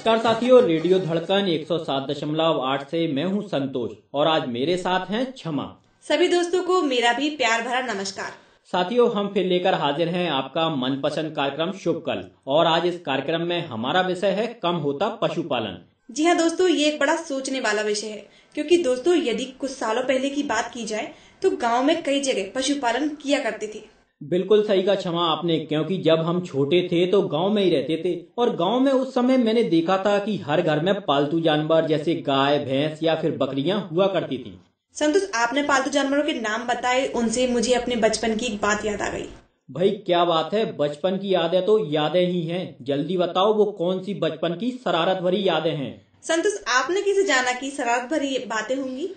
नमस्कार साथियों, रेडियो धड़कन 107.8 से मैं हूं संतोष और आज मेरे साथ हैं क्षमा। सभी दोस्तों को मेरा भी प्यार भरा नमस्कार। साथियों, हम फिर लेकर हाजिर हैं आपका मनपसंद कार्यक्रम शुभ कल और आज इस कार्यक्रम में हमारा विषय है कम होता पशुपालन। जी हाँ दोस्तों, ये एक बड़ा सोचने वाला विषय है क्योंकि दोस्तों यदि कुछ सालों पहले की बात की जाए तो गांव में कई जगह पशुपालन किया करते थे। बिल्कुल सही कहा क्षमा आपने, क्योंकि जब हम छोटे थे तो गांव में ही रहते थे और गांव में उस समय मैंने देखा था कि हर घर में पालतू जानवर जैसे गाय, भैंस या फिर बकरियां हुआ करती थी। संतोष, आपने पालतू जानवरों के नाम बताए, उनसे मुझे अपने बचपन की एक बात याद आ गई। भाई क्या बात है, बचपन की यादें तो यादें ही हैं। जल्दी बताओ वो कौन सी बचपन की शरारत भरी यादें हैं। संतोष, आपने कैसे जाना कि शरारत भरी बातें होंगी?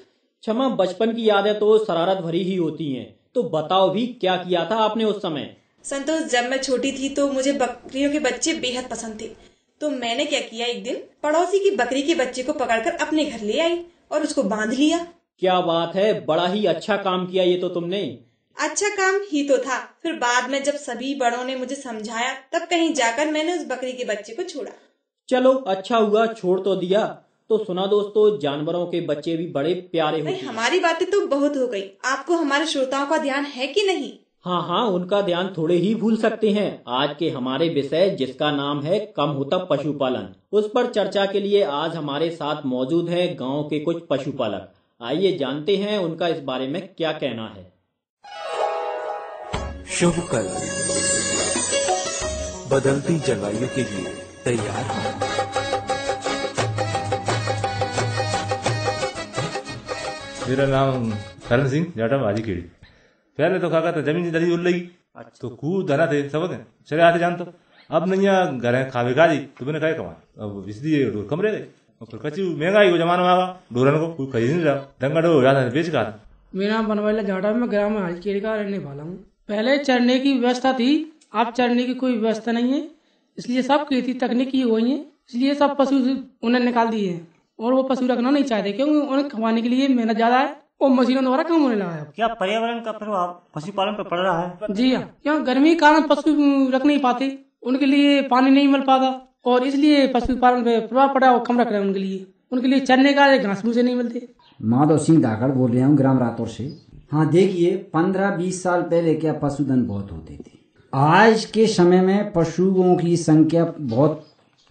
क्षमा, बचपन की यादें तो शरारत भरी ही होती हैं, तो बताओ भी क्या किया था आपने उस समय। संतोष, जब मैं छोटी थी तो मुझे बकरियों के बच्चे बेहद पसंद थे। तो मैंने क्या किया, एक दिन पड़ोसी की बकरी के बच्चे को पकड़कर अपने घर ले आई और उसको बांध लिया। क्या बात है, बड़ा ही अच्छा काम किया ये तो तुमने। अच्छा काम ही तो था। फिर बाद में जब सभी बड़ों ने मुझे समझाया तब कहीं जाकर मैंने उस बकरी के बच्चे को छोड़ा। चलो अच्छा हुआ, छोड़ तो दिया। तो सुना दोस्तों, जानवरों के बच्चे भी बड़े प्यारे होते हैं। हमारी बातें तो बहुत हो गई, आपको हमारे श्रोताओं का ध्यान है कि नहीं? हाँ, उनका ध्यान थोड़े ही भूल सकते हैं। आज के हमारे विषय जिसका नाम है कम होता पशुपालन, उस पर चर्चा के लिए आज हमारे साथ मौजूद हैं गांव के कुछ पशुपालक। आइए जानते हैं उनका इस बारे में क्या कहना है। शुभ कल बदलती जलवायु के लिए तैयार हैं। मेरा नाम करण सिंह जाटव हाजीखेड़ी। पहले तो खाका था जमीन दरी उड़ लगी तो खूब धना थे सब चले आते जान। तो अब नहीं घर खावे खा दी तो मैंने कहा कमा, अब इसलिए डोर कम रह गए। और कच्ची महंगाई को जमाना में डोरन को कोई खरीद नहीं रहा, डंगा डो ज्यादा बेच का। मेरा नाम बनवाला जाटव, मैं ग्राम हाजीखेड़ी का रहने वाला हूँ। पहले चरने की व्यवस्था थी, अब चरने की कोई व्यवस्था नहीं है, इसलिए सब खेती तकनीकी हुई है, इसलिए सब पशु उन्हें निकाल दिए हैं और वो पशु रखना नहीं चाहते क्योंकि उन्हें खवाने के लिए मेहनत ज्यादा है और मशीनों द्वारा कम होने लगा है। क्या पर्यावरण का प्रभाव पशुपालन पर पड़ रहा है? जी हाँ, क्यों गर्मी के कारण पशु रख नहीं पाते, उनके लिए पानी नहीं मिल पाता और इसलिए पशुपालन पे प्रभाव पड़ा और कम रख रहे हैं। उनके लिए चरने का घास भूसे नहीं मिलते। माधव सिंह धाकड़ बोल रहा हूँ, ग्राम रातौर से। हाँ देखिए, 15-20 साल पहले क्या पशुधन बहुत होते थे। आज के समय में पशुओं की संख्या बहुत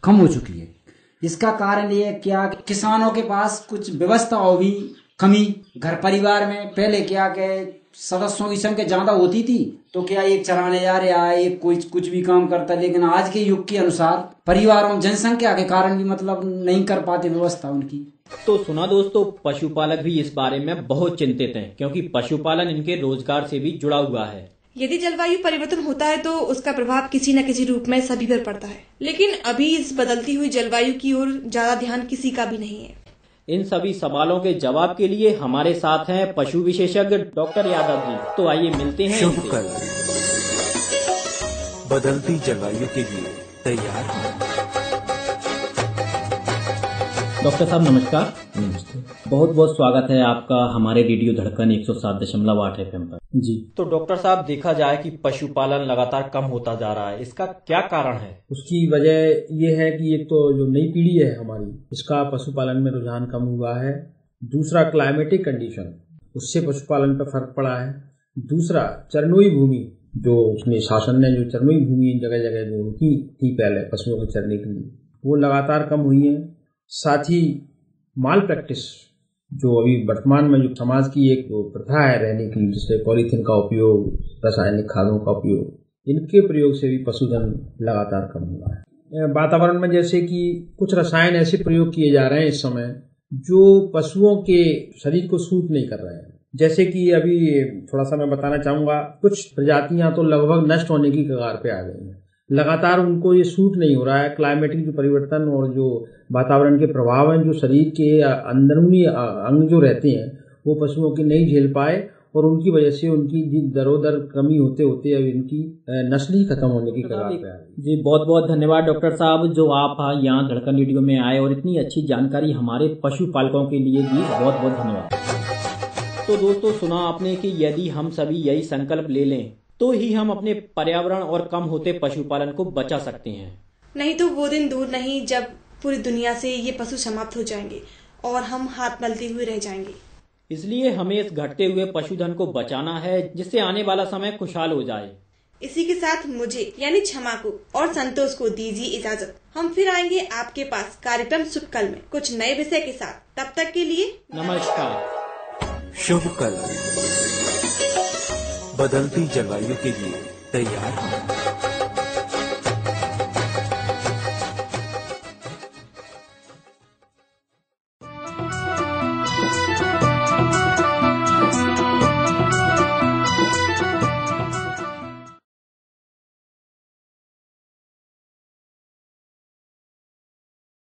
कम हो चुकी है। इसका कारण ये क्या, किसानों के पास कुछ व्यवस्थाओं भी कमी। घर परिवार में पहले क्या के सदस्यों की संख्या ज्यादा होती थी तो क्या एक चराने जा रहा है, एक कोई कुछ भी काम करता, लेकिन आज के युग के अनुसार परिवारों में जनसंख्या के कारण भी मतलब नहीं कर पाते व्यवस्था उनकी। तो सुना दोस्तों, पशुपालक भी इस बारे में बहुत चिंतित हैं क्योंकि पशुपालन इनके रोजगार से भी जुड़ा हुआ है। यदि जलवायु परिवर्तन होता है तो उसका प्रभाव किसी न किसी रूप में सभी पर पड़ता है, लेकिन अभी इस बदलती हुई जलवायु की ओर ज्यादा ध्यान किसी का भी नहीं है। इन सभी सवालों के जवाब के लिए हमारे साथ हैं पशु विशेषज्ञ डॉक्टर यादव जी। तो आइए मिलते हैं। शुभ कल बदलती जलवायु के लिए तैयार हैं। डॉक्टर साहब नमस्कार। नमस्ते, बहुत बहुत स्वागत है आपका हमारे रेडियो धड़कन 107.8 FM पर। जी, तो डॉक्टर साहब, देखा जाए कि पशुपालन लगातार कम होता जा रहा है, इसका क्या कारण है? उसकी वजह ये है कि एक तो जो नई पीढ़ी है हमारी, इसका पशुपालन में रुझान कम हुआ है। दूसरा, क्लाइमेटिक कंडीशन, उससे पशुपालन पर फर्क पड़ा है। दूसरा, चरनोई भूमि, जो उसमें शासन ने जो चरनोई भूमि जगह जगह जो रुकी थी पहले पशुओं को चरने के लिए, वो लगातार कम हुई है। साथ ही माल प्रैक्टिस, जो अभी वर्तमान में जो समाज की एक प्रथा है रहने की, जिससे पॉलीथीन का उपयोग, रासायनिक खादों का उपयोग, इनके प्रयोग से भी पशुधन लगातार कम हुआ है। वातावरण में जैसे कि कुछ रसायन ऐसे प्रयोग किए जा रहे हैं इस समय जो पशुओं के शरीर को सूट नहीं कर रहे हैं। जैसे कि अभी थोड़ा सा मैं बताना चाहूंगा, कुछ प्रजातियां तो लगभग नष्ट होने की कगार पे आ गई हैं। लगातार उनको ये सूट नहीं हो रहा है। क्लाइमेटिक जो परिवर्तन और जो वातावरण के प्रभाव हैं, जो शरीर के अंदरूनी अंग जो रहते हैं वो पशुओं की नहीं झेल पाए और उनकी वजह से उनकी दरोदर कमी होते होते अब इनकी नस्ल ही खत्म होने की कगार पे आ गई। जी, बहुत बहुत धन्यवाद डॉक्टर साहब, जो आप यहाँ धड़कन रेडियो में आए और इतनी अच्छी जानकारी हमारे पशुपालकों के लिए दी। बहुत बहुत धन्यवाद। तो दोस्तों, सुना आपने कि यदि हम सभी यही संकल्प ले लें तो ही हम अपने पर्यावरण और कम होते पशुपालन को बचा सकते हैं। नहीं तो वो दिन दूर नहीं जब पूरी दुनिया से ये पशु समाप्त हो जाएंगे और हम हाथ मलते हुए रह जाएंगे। इसलिए हमें इस घटते हुए पशुधन को बचाना है, जिससे आने वाला समय खुशहाल हो जाए। इसी के साथ मुझे यानी क्षमा को और संतोष को दीजिए इजाजत। हम फिर आएंगे आपके पास कार्यक्रम शुभ कल में कुछ नए विषय के साथ। तब तक के लिए नमस्कार। शुभ कल बदलती जलवायु के लिए तैयार हों।